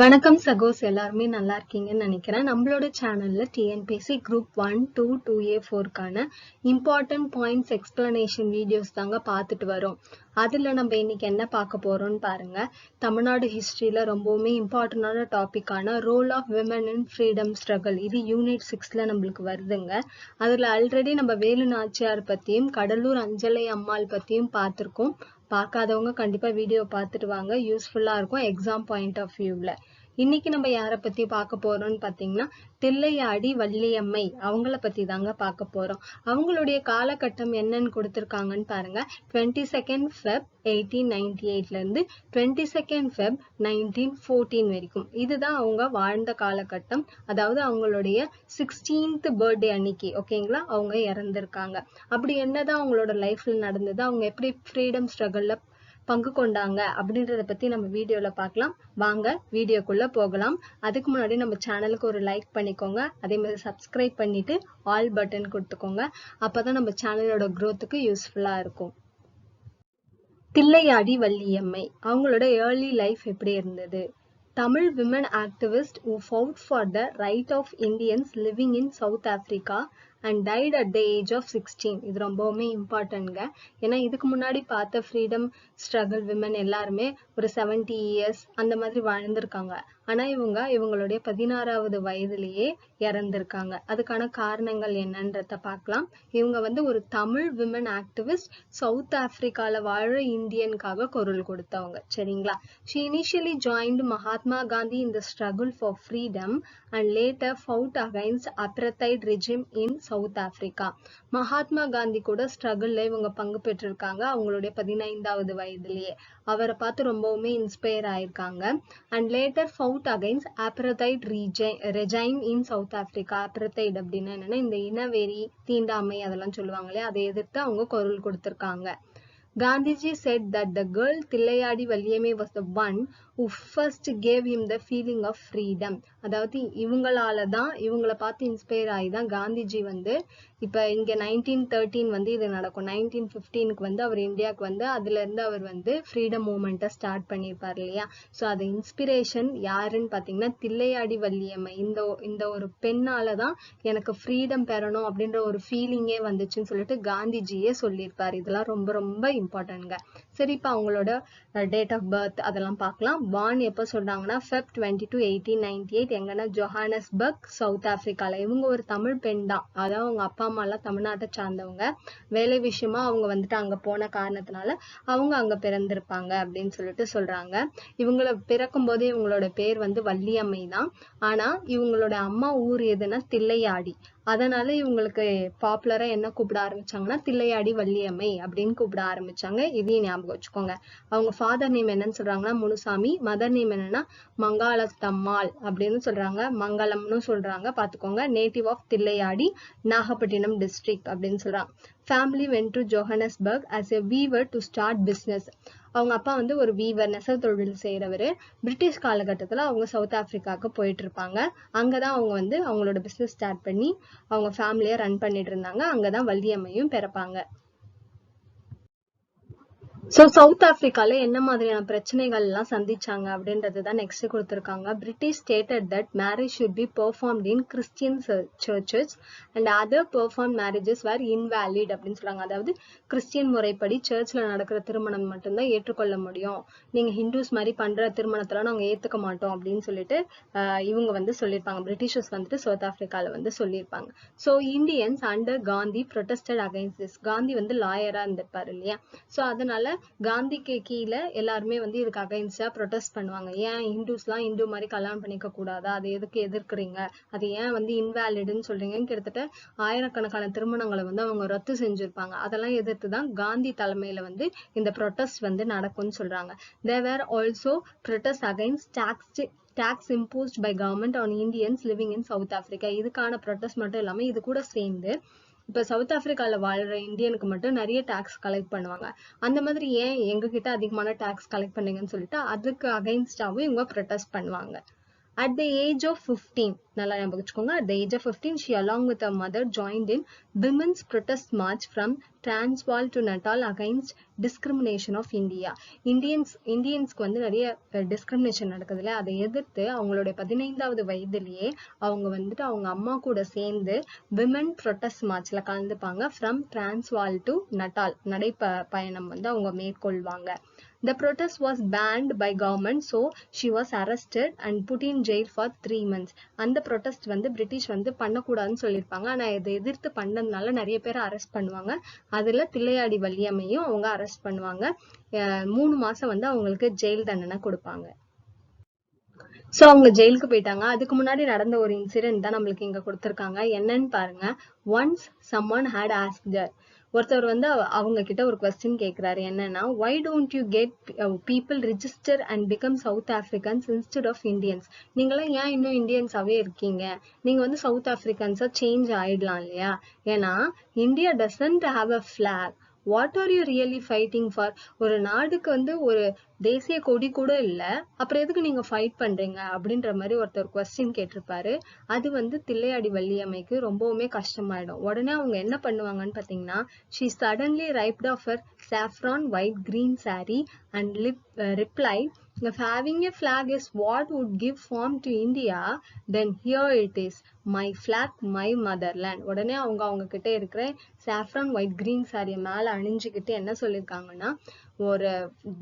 வணக்கம் சகோஸ், எல்லாருமே நல்லா இருக்கீங்கன்னு நினைக்கிறேன். நம்மளோட சேனல்ல டிஎன்பிஎஸ்சி குரூப் 1, 2, 2A, 4க்கான இம்பார்ட்டன்ட் பாயிண்ட்ஸ் எக்ஸ்பிளனேஷன் வீடியோஸ் தாங்க பார்த்துட்டு வரோம். அதுல நம்ம இன்னைக்கு என்ன பார்க்க போறோம்னு பாருங்க. தமிழ்நாடு ஹிஸ்டரியில ரொம்பவுமே இம்பார்ட்டன்டான டாபிக்கான role of women in freedom struggle, இது யூனிட் 6ல நம்மளுக்கு வருதுங்க. அதுல ஆல்ரெடி நம்ம வேலு நாச்சியார் பத்தியும் கடலூர் அஞ்சலை அம்மாள் பத்தியும் பார்த்திருக்கோம். பார்க்காதவங்க கண்டிப்பா வீடியோ பார்த்துட்டு வாங்க, யூஸ்ஃபுல்லா இருக்கும் எக்ஸாம் பாயிண்ட் ஆஃப் வியூல. இன்னைக்கு நம்ம யாரை பத்தி பார்க்க போறோம்னு பாத்தீங்கன்னா தில்லையாடி வள்ளியம்மை, அவங்கள பத்தி தாங்க பார்க்க போறோம். அவங்களுடைய காலகட்டம் என்னன்னு கொடுத்திருக்காங்கன்னு பாருங்க. 22nd Feb 1898ல இருந்து 22nd Feb 1914 வரைக்கும் இதுதான் அவங்க வாழ்ந்த காலகட்டம். அதாவது அவங்களுடைய 16th பர்த்டே அன்னைக்கு ஓகேங்களா அவங்க இறந்திருக்காங்க. அப்படி என்னதான் அவங்களோட லைஃப்ல நடந்தது, அவங்க எப்படி ஃப்ரீடம் ஸ்ட்ரகிள்ல பங்கு கொண்டாங்க அப்படின்றத பத்தி நம்ம வீடியோல பார்க்கலாம். வாங்க வீடியோக்குள்ள போகலாம். அதுக்கு முன்னாடி நம்ம சேனலுக்கு ஒரு லைக் பண்ணிக்கோங்க, அதே மாதிரி சப்ஸ்கிரைப் பண்ணிட்டு ஆல் பட்டன் கொடுத்துக்கோங்க. அப்பதான் நம்ம சேனலோட growthக்கு யூஸ்ஃபுல்லா இருக்கும். தில்லையாடி வள்ளியம்மை, அவங்களோட ஏர்லி லைஃப் எப்படி இருந்தது? Tamil women activist who fought for the right of Indians living in South Africa and died at the age of 16. இது ரொம்பவுமே இம்பார்ட்டன்ட்ங்க. ஏன்னா இதுக்கு முன்னாடி பார்த்த ஃப்ரீடம் ஸ்ட்ரகிள் விமன் எல்லாருமே ஒரு 70 இயர்ஸ் அந்த மாதிரி வாழ்ந்திருக்காங்க. ஆனா இவங்களுடைய 16வது வயதிலேயே இறந்திருக்காங்க. அதுக்கான காரணங்கள் என்னன்றத பார்க்கலாம். இவங்க ஒரு தமிழ் விமன் ஆக்டிவிஸ்ட், சவுத் ஆப்பிரிக்கால வாழ இந்தியனுக்காக குரல் கொடுத்தவங்க. சரிங்களா? She initially joined Mahatma Gandhi in the struggle for freedom and later fought against apartheid regime in South Africa. Mahatma Gandhi கூட ஸ்ட்ரகிள்ல இவங்க பங்கு பெற்றிருக்காங்க அவங்களுடைய 15வது வயதிலேயே. அவரை பார்த்து ரொம்பவுமே இன்ஸ்பயர் ஆயிருக்காங்க. And later fought against apartheid regime in South Africa. apartheid அப்படின்னா என்னன்னா இந்த இனவெறி, தீண்டாமை அதெல்லாம் சொல்லுவாங்க இல்லையா, அதை எதிர்த்து அவங்க குரல் கொடுத்திருக்காங்க. Gandhiji said that the girl Tillayadi Valliyamai was the one who first gave him the feeling of freedom. அதாவது இவங்கள பார்த்து இன்ஸ்பயர் ஆகி தான் காந்திஜி இப்ப இங்க 1913 இது நடக்கும். 1915க்கு அவர் இந்தியாவுக்கு அதுல இருந்து அவர் ஃப்ரீடம் மூவ்மெண்ட்டை ஸ்டார்ட் பண்ணியிருப்பார் இல்லையா. ஸோ அது இன்ஸ்பிரேஷன் யாருன்னு பாத்தீங்கன்னா தில்லையாடி வள்ளியம்மை. இந்த ஒரு பெண்ணாலதான் எனக்கு ஃப்ரீடம் பெறணும் அப்படின்ற ஒரு ஃபீலிங்கே வந்துச்சுன்னு சொல்லிட்டு காந்திஜியே சொல்லியிருப்பாரு. இதெல்லாம் ரொம்ப ரொம்ப இம்பார்ட்டன்ட்ங்க. சரி, இப்ப அவங்களோட டேட் ஆஃப் பர்த் அதெல்லாம் பார்க்கலாம். பார்ன் எப்ப சொல்றாங்கன்னா Feb 22, 1898 எங்கன்னா ஜோஹானஸ்பர்க், சவுத் ஆப்பிரிக்கால. இவங்க ஒரு தமிழ் பெண் தான். அதாவது அவங்க அப்பா அம்மா எல்லாம் தமிழ்நாட்டை சார்ந்தவங்க. வேலை விஷயமா அவங்க அங்க போன காரணத்தினால அவங்க அங்க பிறந்திருப்பாங்க அப்படின்னு சொல்லிட்டு சொல்றாங்க. இவங்களை பிறக்கும் போதே இவங்களோட பேர் வள்ளியம்மை தான். ஆனா இவங்களோட அம்மா ஊர் எதுன்னா தில்லையாடி. அதனால இவங்களுக்கு பாப்புலரா என்ன கூப்பிட ஆரம்பிச்சாங்கன்னா தில்லையாடி வள்ளியம்மை அப்படின்னு கூப்பிட ஆரம்பிச்சாங்க. இதையும் ஞாபகம் வச்சுக்கோங்க. அவங்க ஃபாதர் நேம் என்னன்னு சொல்றாங்கன்னா முனுசாமி, மதர் நேம் என்னன்னா மங்காளத்தம்மாள் அப்படின்னு சொல்றாங்க, மங்களம்னு சொல்றாங்க. பாத்துக்கோங்க. Native of Thillaiyadi, Nagapattinam district அப்படின்னு சொல்றாங்க. Family went to Johannesburg as a weaver to start business. அவங்க அப்பா ஒரு வீவர், நெசவு தொழில் செய்யறவரு. பிரிட்டிஷ் காலகட்டத்துல அவங்க சவுத் ஆப்பிரிக்காவுக்கு போயிட்டு இருப்பாங்க. அங்கதான் அவங்க அவங்களோட பிசினஸ் ஸ்டார்ட் பண்ணி அவங்க ஃபேமிலியை ரன் பண்ணிட்டு இருந்தாங்க. அங்கதான் வள்ளியம்மையும் பிறப்பாங்க. சோ சவுத் ஆப்பிரிக்கால என்ன மாதிரியான பிரச்சனைகள் எல்லாம் சந்திச்சாங்க அப்படின்றதுதான் நெக்ஸ்ட் கொடுத்திருக்காங்க. British stated that marriage should be performed in Christian churches and other perform marriages were invalid அப்படின்னு சொல்றாங்க. அதாவது கிறிஸ்டியன் முறைப்படி சர்ச்ல நடக்கிற திருமணம் மட்டும்தான் ஏற்றுக்கொள்ள முடியும், நீங்க ஹிந்துஸ் மாதிரி பண்ற திருமணத்தெல்லாம் நாங்க ஏத்துக்க மாட்டோம் அப்படின்னு சொல்லிட்டு இவங்க சொல்லியிருப்பாங்க. பிரிட்டிஷர்ஸ் சவுத் ஆப்பிரிக்கால சொல்லியிருப்பாங்க. So Indians under Gandhi protested against this. Gandhi லாயரா இருந்திருப்பாரு இல்லையா. சோ அதனால காந்திக்கு கீழே எல்லாருமே இதுக்கு அகைன்ஸ்டா ப்ரொடெஸ்ட் பண்ணுவாங்க. ஏன் ஹிந்துஸ்லாம் இந்து மாதிரி கல்யாணம் பண்ணிக்க கூடாதா, அதை எதுக்கு எதிர்க்கிறீங்க, அது ஏன் இன்வேலிடுன்னு சொல்றீங்கன்னு கிட்டத்தட்ட ஆயிரக்கணக்கான திருமணங்களை அவங்க ரத்து செஞ்சிருப்பாங்க. அதெல்லாம் எதிர்த்துதான் காந்தி தலைமையில இந்த ப்ரொடெஸ்ட் நடக்கும்னு சொல்றாங்க. There were also protests against tax imposed by government on Indians living in South Africa. இதுக்கான ப்ரொடெஸ்ட் மட்டும் இல்லாம இது கூட சேர்ந்து இப்ப சவுத் ஆப்பிரிக்கால வாழ்ற இந்தியனுக்கு மட்டும் நிறைய டாக்ஸ் கலெக்ட் பண்ணுவாங்க. அந்த மாதிரி ஏன் எங்க கிட்ட அதிகமான டாக்ஸ் கலெக்ட் பண்ணீங்கன்னு சொல்லிட்டு அதுக்கு அகைன்ஸ்டாவும் இவங்க ப்ரொடெஸ்ட் பண்ணுவாங்க. At the age of 15, நல்லா ஞாபகம் வச்சுக்கோங்க, at the age of 15, she along with her mother joined in women's protest march from Transvaal to Natal against discrimination of India. இந்தியன்ஸ்க்கு வந்து நிறைய டிஸ்கிரிமினேஷன் நடக்குதுல்ல, அதை எதிர்த்து அவங்களுடைய 15வது வயதிலேயே அவங்க வந்துட்டு அவங்க அம்மா கூட சேர்ந்து விமன் ப்ரொட்டஸ்ட் மார்ச்ல கலந்துப்பாங்க. ஃப்ரம் டிரான்ஸ்வால் டு நட்டால் நடைப்பயணம் வந்து அவங்க மேற்கொள்வாங்க. The protest was banned by government, so she was arrested and put in jail for 3 months. அந்த protest வந்து பிரிட்டிஷ் வந்து பண்ணக்கூடாதுன்னு சொல்லியிருப்பாங்க. ஆனா இதை எதிர்த்து பண்ணதுனால நிறைய பேரை அரெஸ்ட் பண்ணுவாங்க. அதுல தில்லையாடி வள்ளியம்மையும் அவங்க அரெஸ்ட் பண்ணுவாங்க. 3 மாசம் வந்து அவங்களுக்கு ஜெயில் தண்டனை கொடுப்பாங்க. சோ அவங்க ஜெயிலுக்கு போயிட்டாங்க. அதுக்கு முன்னாடி நடந்த ஒரு இன்சிடென்ட் தான் நம்மளுக்கு இங்க கொடுத்திருக்காங்க. என்னன்னு பாருங்க. Once someone had asked her, ஒருத்தர் வந்து அவங்க கிட்ட ஒரு கொஸ்டின் கேக்குறாரு. என்னன்னா, why don't you get people register and become South Africans instead of Indians? நீங்களாம் ஏன் இன்னும் இந்தியன்ஸாவே இருக்கீங்க? நீங்க வந்து சவுத் ஆப்பிரிக்கன்ஸா சேஞ்ச் ஆயிடலாம் இல்லையா? ஏன்னா India doesn't have a flag. What are you really fighting for? ஒரு நாடுக்கு வந்து ஒரு தேசிய கொடி கூட இல்ல, அப்புறம் எதுக்கு நீங்க ஃபைட் பண்றீங்க அப்படின்ற மாதிரி ஒருத்தர் கொஸ்டின் கேட்டிருப்பாரு. அது வந்து தில்லையாடி வள்ளியம்மைக்கு ரொம்பவுமே கஷ்டமாயிடும். உடனே அவங்க என்ன பண்ணுவாங்கன்னு பாத்தீங்கன்னா, she suddenly wiped off her saffron white green saree and replied, if having a flag is what would give form to India, then here it is, my flag, my motherland. உடனே அவங்க கிட்ட இருக்கிற saffron white green saree மேல அணிஞ்சுக்கிட்டு என்ன சொல்லிருக்காங்கன்னா, ஒரு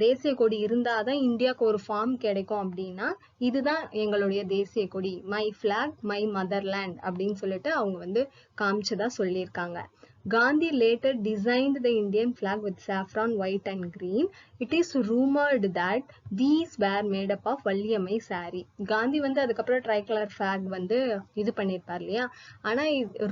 தேசிய கொடி இருந்தாதான் இந்தியாவுக்கு ஒரு ஃபார்ம் கிடைக்கும் அப்படின்னா இதுதான் எங்களுடைய தேசிய கொடி, மை பிளாக் மை மதர்லேண்ட் அப்படின்னு சொல்லிட்டு அவங்க வந்து காமிச்சதா சொல்லியிருக்காங்க. Gandhi later designed the Indian flag with saffron, white and green. It is rumored that these were made up of Valliammai saree. Gandhi வந்து அதுக்கப்புறம் ட்ரைகலர் flag வந்து இது பண்ணிருப்பார் இல்லையா? ஆனா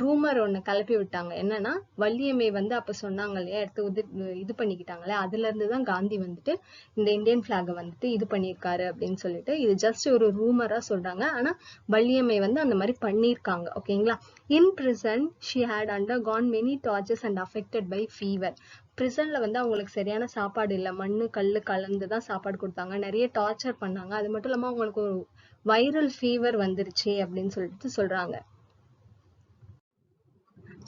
ரூமர் ஒண்ணு கிளப்பி விட்டாங்க. என்னன்னா, வள்ளியம்மை வந்து அப்ப சொன்னாங்க இல்லையா, எடுத்து இது பண்ணிக்கிட்டாங்களே, அதுல இருந்துதான் காந்தி வந்துட்டு இந்த இந்தியன் பிளாக வந்துட்டு இது பண்ணிருக்காரு அப்படின்னு சொல்லிட்டு இது ஜஸ்ட் ஒரு ரூமரா சொல்றாங்க. ஆனா வள்ளியம்மை வந்து அந்த மாதிரி பண்ணிருக்காங்க. ஓகேங்களா? In prison, she had undergone many tortures and affected by fever. பிரிசன்ல வந்து அவங்களுக்கு சரியான சாப்பாடு இல்ல, மண்ணு கல்லு கலந்துதான் சாப்பாடு கொடுத்தாங்க, நிறைய டார்ச்சர் பண்ணாங்க. அது மட்டும் இல்லாம அவங்களுக்கு ஒரு வைரல் ஃபீவர் வந்துருச்சு அப்படின்னு சொல்லிட்டு சொல்றாங்க.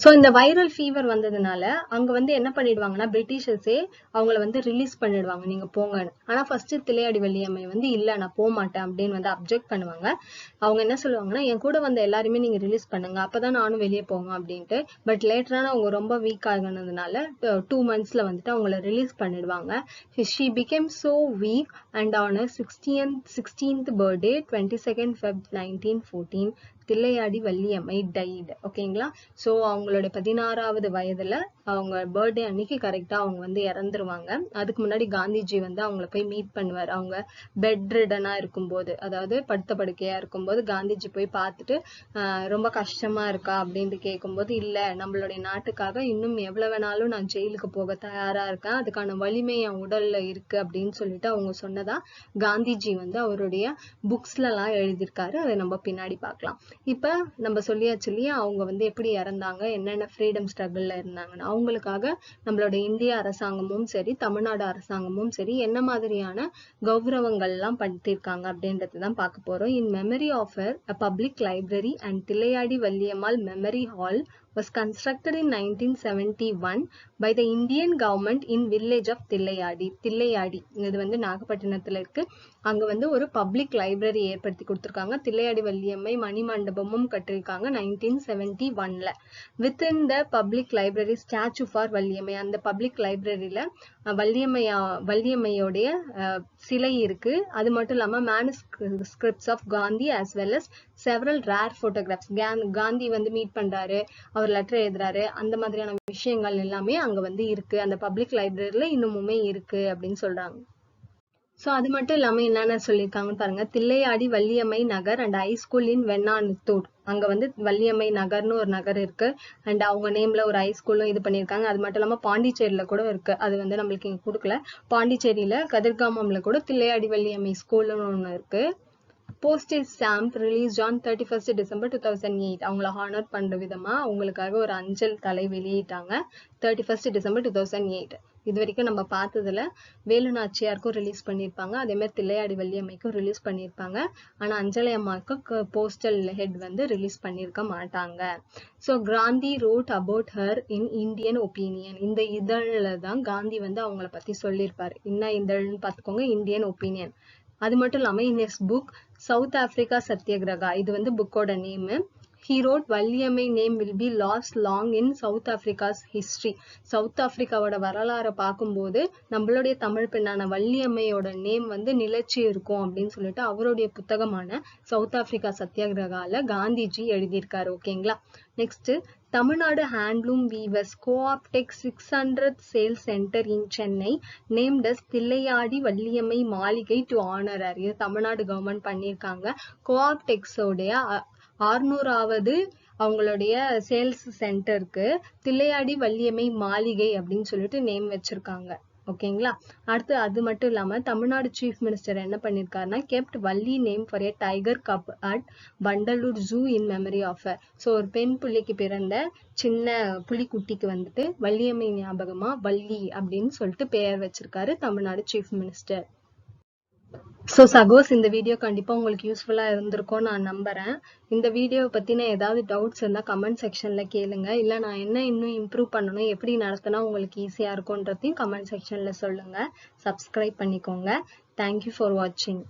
சோ இந்த வைரல் ஃபீவர் வந்ததுனால அங்க வந்து என்ன பண்ணிடுவாங்கன்னா, பிரிட்டிஷர்ஸே அவங்கள வந்து ரிலீஸ் பண்ணிடுவாங்க, நீங்க போங்கன்னு. ஆனா ஃபர்ஸ்ட் தில்லையாடி வள்ளியம்மை வந்து இல்ல, நான் போக மாட்டேன் அப்படின்னு வந்து அப்ஜெக்ட் பண்ணுவாங்க. அவங்க என்ன சொல்லுவாங்கன்னா, என் கூட வந்த எல்லாருமே நீங்க ரிலீஸ் பண்ணுங்க, அப்பதான் நானும் வெளியே போவேன் அப்படின்ட்டு. பட் லேட்டரான அவங்க ரொம்ப வீக் ஆகினதுனால 2 monthsல வந்துட்டு அவங்கள ரிலீஸ் பண்ணிடுவாங்க. She became so weak and on her 16th birthday 22nd Feb 1914 Thillaiyadi Valliammai died. ஓகேங்களா? சோ அவங்களோட 16வது வயதுல அவங்க பர்த்டே அன்னைக்கு கரெக்டா அவங்க வந்து இறந்துருவாங்க. அதுக்கு முன்னாடி காந்திஜி வந்து அவங்கள போய் மீட் பண்ணுவார். அவங்க பெட் ரிடனா இருக்கும்போது, அதாவது படுத்த படுக்கையா இருக்கும்போது காந்திஜி போய் பார்த்துட்டு ரொம்ப கஷ்டமா இருக்கா அப்படின்ட்டு கேட்கும்போது, இல்ல, நம்மளுடைய நாட்டுக்காக இன்னும் எவ்வளவு வேணாலும் நான் ஜெயிலுக்கு போக தயாரா இருக்கேன், அதுக்கான வலிமை என் உடல்ல இருக்கு அப்படின்னு சொல்லிட்டு அவங்க சொன்னதா காந்திஜி வந்து அவருடைய புக்ஸ்ல எல்லாம் எழுதியிருக்காரு. அதை நம்ம பின்னாடி பார்க்கலாம். இப்ப நம்ம சொல்லியாச்சு இல்லையா, அவங்க வந்து எப்படி இறந்தாங்க, என்னென்ன ஃப்ரீடம் ஸ்ட்ரகிள்ல இருந்தாங்கன்னு. அவங்களுக்காக நம்மளோட இந்திய அரசாங்கமும் சரி, தமிழ்நாடு அரசாங்கமும் சரி, என்ன மாதிரியான கௌரவங்கள் எல்லாம் படுத்திருக்காங்க அப்படின்றதுதான் பார்க்க போறோம். In memory of a public library and Thillaiyadi Valliammal memory hall was constructed in 1971 by the Indian government in village of Thillaiyadi. Thillaiyadi இது வந்து நாகப்பட்டினத்துல இருக்கு. அங்க வந்து ஒரு பப்ளிக் லைப்ரரி ஏற்படுத்தி கொடுத்திருக்காங்க. தில்லையாடி வள்ளியம்மை மணி மண்டபமும் கட்டிருக்காங்க 1971ல. Within the public library statue for Valliammai, அந்த பப்ளிக் லைப்ரரியில வள்ளியம்மையோடைய சிலை இருக்கு. அது மட்டும் இல்லாம manuscripts of Gandhi as well as several rare photographs. Gandhi வந்து மீட் பண்றாரு, அவர் லெட்டர் எழுதுறாரு, அந்த மாதிரியான விஷயங்கள் எல்லாமே அங்க வந்து இருக்கு, அந்த பப்ளிக் லைப்ரரியில இன்னுமுமே இருக்கு அப்படின்னு சொல்றாங்க. சோ அது மட்டும் இல்லாம என்னென்ன சொல்லியிருக்காங்கன்னு பாருங்க. தில்லையாடி வள்ளியம்மை நகர் அண்ட் ஹை ஸ்கூல் இன் வெண்ணாநத்தூர், அங்க வந்து வள்ளியம்மை நகர்னு ஒரு நகர் இருக்கு, அண்ட் அவங்க நேம்ல ஒரு ஹை ஸ்கூலும் இது பண்ணிருக்காங்க. அது மட்டும் இல்லாம பாண்டிச்சேரியில கூட இருக்கு, அது வந்து நம்மளுக்கு இங்க கொடுக்கல. பாண்டிச்சேரியில கதிர்காமம்ல கூட தில்லையாடி வள்ளியம்மை ஸ்கூல்னு ஒண்ணு இருக்கு. Postage stamp release on 31st December 2008. அவங்கள ஹானர் பண்ற விதமா அவங்களுக்காக ஒரு அஞ்சல் தலை வெளியிட்டாங்க 31st December 2008. இது வரைக்கும் நம்ம பார்த்ததுல வேலு நாச்சியாருக்கும் ரிலீஸ் பண்ணியிருப்பாங்க, அதே மாதிரி தில்லையாடி வள்ளியம்மைக்கும் ரிலீஸ் பண்ணியிருப்பாங்க. ஆனா அஞ்சலை அம்மாவுக்கு போஸ்டல் ஹெட் வந்து ரிலீஸ் பண்ணியிருக்க மாட்டாங்க. So Gandhi wrote about her in Indian opinion. இந்த இதழில் தான் காந்தி வந்து அவங்கள பத்தி சொல்லியிருப்பாரு. என்ன இதழ்னு பார்த்துக்கோங்க, இந்தியன் ஒப்பீனியன். அது மட்டும் இல்லாம in his book South Africa Satyagraha, இது வந்து புக்கோட name. He wrote Valliammai name will be lost long in South Africa's history. South ஆப்பிரிக்காவோட வரலாறை பார்க்கும்போது நம்மளுடைய தமிழ் பெண்ணான வள்ளியம்மையோட நேம் வந்து நிலைச்சி இருக்கும் அப்படின்னு சொல்லிட்டு அவருடைய புத்தகமான சவுத் ஆப்பிரிக்கா சத்தியாகிரகால காந்திஜி எழுதியிருக்காரு. ஓகேங்களா. Next, Tamil Nadu handloom weavers Cooptex 600 sales center in Chennai named as Thillaiyadi Valliammai Maligai to honour her. இது தமிழ்நாடு கவர்மெண்ட் பண்ணியிருக்காங்க. கோஆப்டெக்ஸோடைய 600வது அவங்களுடைய சேல்ஸ் சென்டருக்கு தில்லையாடி வள்ளியம்மை மாளிகை அப்படின்னு சொல்லிட்டு நேம் வச்சிருக்காங்க. ஓகேங்களா. அடுத்து அது மட்டும் இல்லாம தமிழ்நாடு சீஃப் மினிஸ்டர் என்ன பண்ணிருக்காருன்னா kept Valli name for a tiger cub at Vandalur zoo in memory of. So ஒரு பெண் புள்ளிக்கு பிறந்த சின்ன புலிக்குட்டிக்கு வந்துட்டு வள்ளியம்மை ஞாபகமா வள்ளி அப்படின்னு சொல்லிட்டு பெயர் வச்சிருக்காரு தமிழ்நாடு சீஃப் மினிஸ்டர். ஸோ சகோஸ், இந்த வீடியோ கண்டிப்பாக உங்களுக்கு யூஸ்ஃபுல்லாக இருந்திருக்கும் நான் நம்புகிறேன். இந்த வீடியோவை பற்றின ஏதாவது டவுட்ஸ் இருந்தால் கமெண்ட் செக்ஷனில் கேளுங்க. இல்லை நான் என்ன இன்னும் இம்ப்ரூவ் பண்ணணும், எப்படி நடத்தினா உங்களுக்கு ஈஸியாக இருக்கும்ன்றதையும் கமெண்ட் செக்ஷனில் சொல்லுங்கள். சப்ஸ்கிரைப் பண்ணிக்கோங்க. தேங்க்யூ ஃபார் வாட்சிங்.